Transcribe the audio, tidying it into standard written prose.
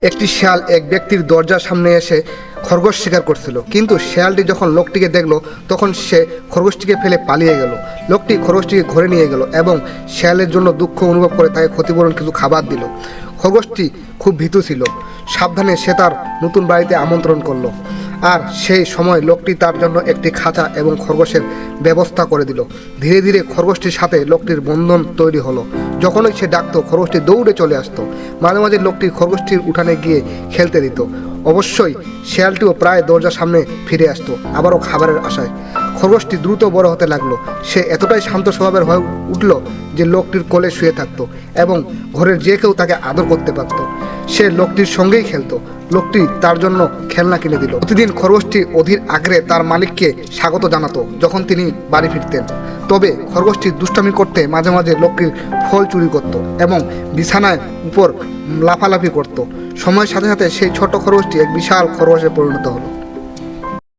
একটি শেয়াল এক ব্যক্তির দরজার সামনে এসে খরগোশ শিকার করছিল, কিন্তু শেয়ালটি যখন লোকটিকে দেখলো তখন সে খরগোশটিকে ফেলে পালিয়ে গেল। লোকটি খরগোশটিকে ঘরে নিয়ে গেল এবং শেয়ালের জন্য দুঃখ অনুভব করে তাকে ক্ষতিপূরণ কিছু খাবার দিল। খরগোশটি খুব ভীতু ছিল। সাবধানে সে তার নতুন বাড়িতে আমন্ত্রণ করলো, আর সেই সময় লোকটি তার জন্য একটি খাঁচা এবং খরগোশের ব্যবস্থা করে দিল। ধীরে ধীরে খরগোশটির সাথে লোকটির বন্ধন তৈরি হলো। যখনই সে ডাকতো খরগোশটি দৌড়ে চলে আসতো। মাঝে মাঝে লোকটি খরগোশটির উঠানে গিয়ে খেলতে দিত। অবশ্যই শেয়ালটিও প্রায় দরজার সামনে ফিরে আসতো, আবারও খাবারের আশায়। খরগোশটি দ্রুত বড় হতে লাগলো। সে এতটাই শান্ত স্বভাবের হয়ে উঠল যে লোকটির কোলে শুয়ে থাকতো এবং ঘরের যে কেউ তাকে আদর করতে পারত। সে লোকটির সঙ্গেই খেলতো। লোকটি তার জন্য খেলনা কিনে দিল। প্রতিদিন খরগোশটি অধীর আগ্রহে তার মালিককে স্বাগত জানাতো যখন তিনি বাড়ি ফিরতেন। তবে খরগোশটি দুষ্টামি করতে মাঝে মাঝে লোকটির ফল চুরি করত এবং বিছানায় উপর লাফালাফি করত। সময়ের সাথে সাথে সেই ছোট খরগোশটি এক বিশাল খরগোশে পরিণত হলো।